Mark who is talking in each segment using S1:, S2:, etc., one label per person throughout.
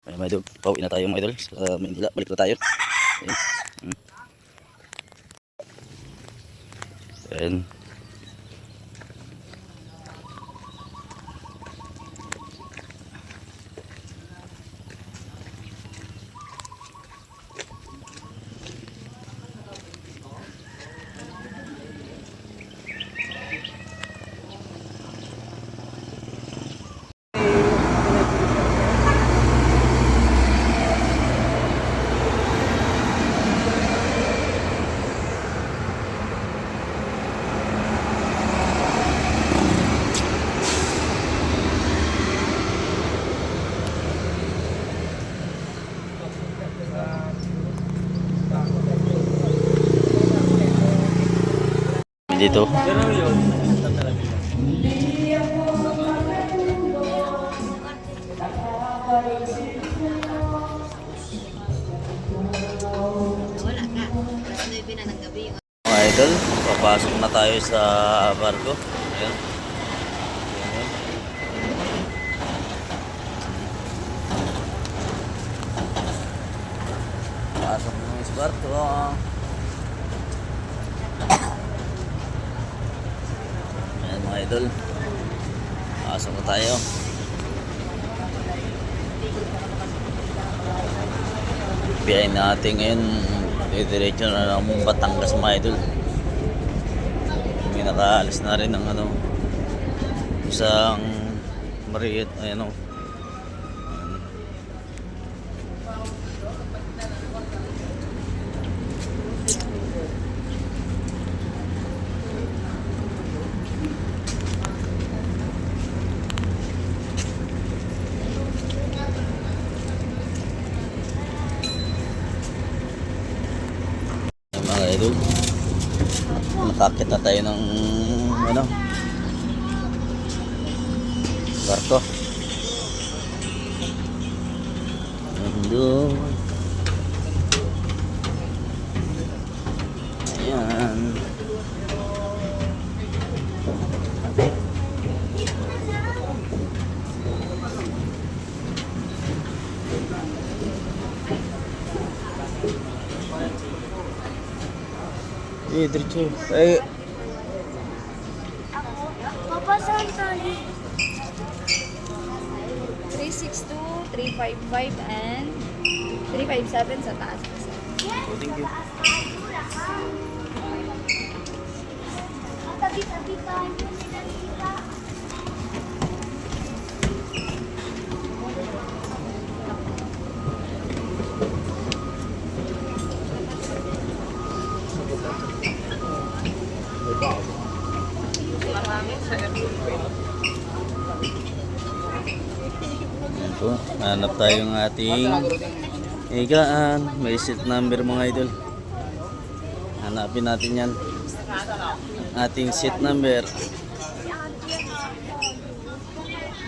S1: Ay, mga idol, pauwi na tayo mga idol sa Manila. Balik na tayo. Ayan. Ayan. Dito. Mga idol, papasok na tayo sa barko. Ayan. Pasok na sa barko. Ayan mga idol, pasok na tayo. Biyahin natin ngayon, diretso na lang mong Batangas mga idol. May nakaalis na rin ng isang Mariet, ayan o. Mga idol, nakakit na tayo ng barko. Doon. Ayan. Diretso. Ay.
S2: Papa, saan tayo? 362, 355, and 357 sa taas.
S1: Oh, thank you.
S2: Tabi-tabi tayo sila tita.
S1: Ito, hanap tayo ng ating higaan. May seat number mga idol. Hanapin natin yan. Ating seat number.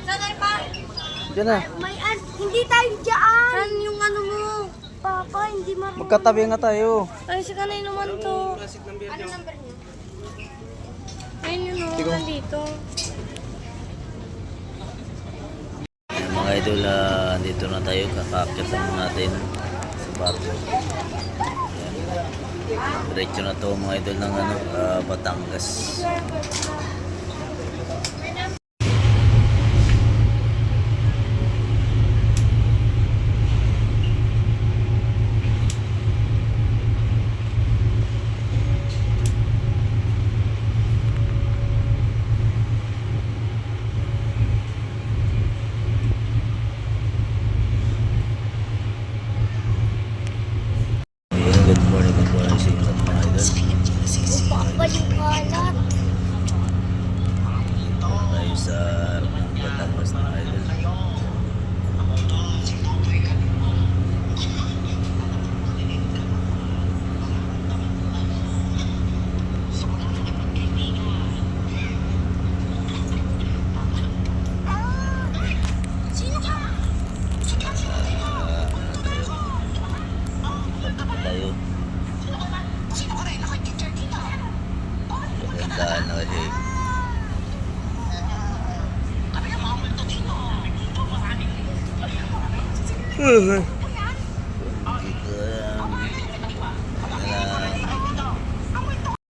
S2: Saan pa?
S1: Diyan na.
S2: Hindi tayo dyan. Saan yung ano mo? Papa, hindi marunong.
S1: Magkatabi nga tayo.
S2: Ay, si kanay naman to. Ano number niya? Ayun yun o, nandito.
S1: Ayan, mga idol, dito na tayo. Kakakit natin sa barko. Ayan. Diretso na to mga idol ng Batangas. Good morning sa inyo mga idol.
S2: Papa, yung kalat.
S1: Tayo sa Batangas na idol. Tayo. Magandaan na kasi Dito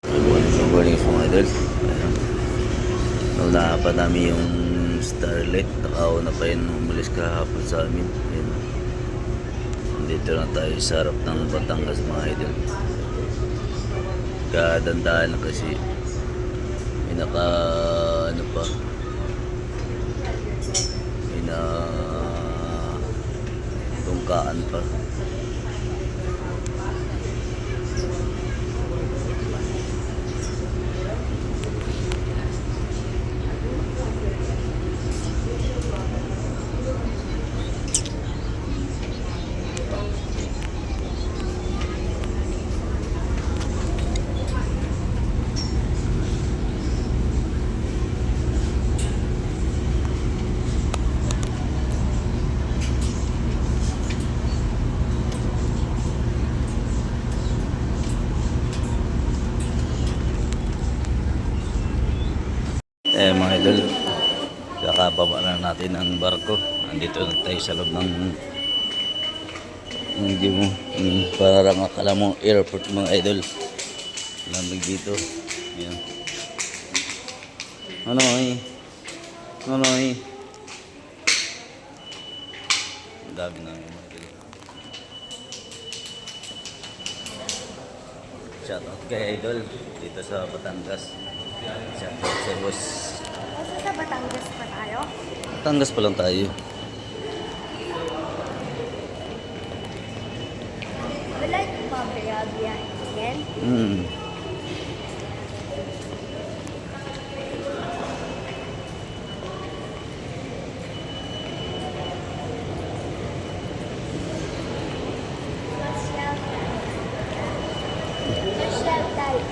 S1: Good morning mga idol. Ayan. Wala pa namin yung Starlet. Nakauna pa yun umalis kahapon sa amin. Ayan. Dito lang tayo sa harap ng Batangas mga idol. Kadandaan na kasi may ano pa, may tungkaan pa. Mga idol, kakababa na natin ang barko. Andito na tayo sa loob ng hindi mo parang akala mo airport mga idol. Lamig dito. Ayan. Ano eh? Ang dami na yung mga idol. Shoutout kay idol dito sa Batangas. Shoutout sa boss.
S2: Sa Batangas pa tayo?
S1: Batangas pa lang tayo.
S2: Wala yung pabiyabiya yan. Social type.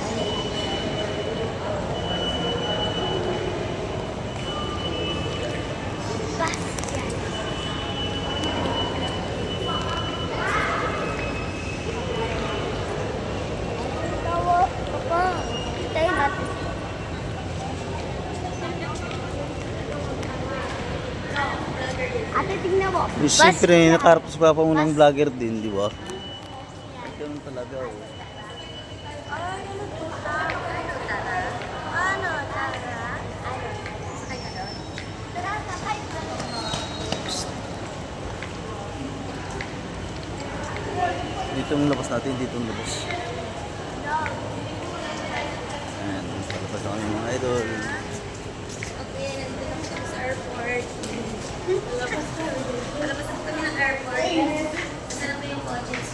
S2: Ate, tingnan mo.
S1: Siyempre, nakaharap si Papa mo ng vlogger din, di ba? Ganun talaga, oh. Dito ang labas natin, dito ang labas. Ayan, palabas na kami mga idol.
S2: Okay, nandito na kami sa airport. Palabas na kami ng airport. Saan na ba yung coaches?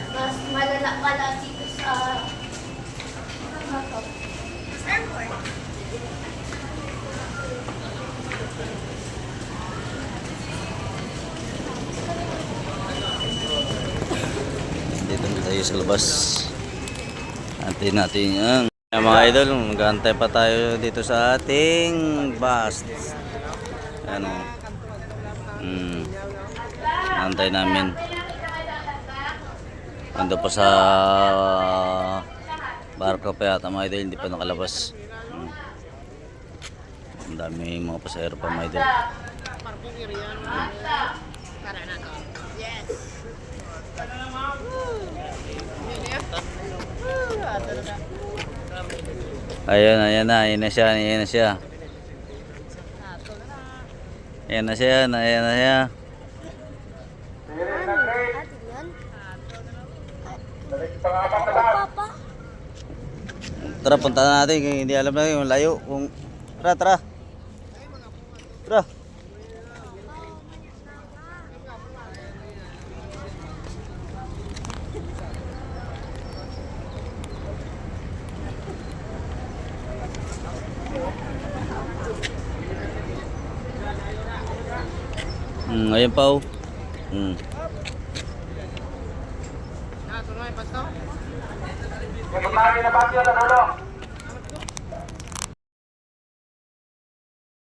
S2: Mas malala pala dito sa airport.
S1: Dito na tayo sa labas. Antayin natin yung mga idol, mag-aantay pa tayo dito sa ating bus. Ano? Antay namin. Ando pa sa barko pa yata mga idol, hindi pa nakalabas. Ang dami mga pasahero pa mga idol. Ayan na siya. Ayan na siya. Tara, punta na natin. Hindi alam na yung layo. Tara. Ayan pa, oh.
S3: Kaya na ba siya na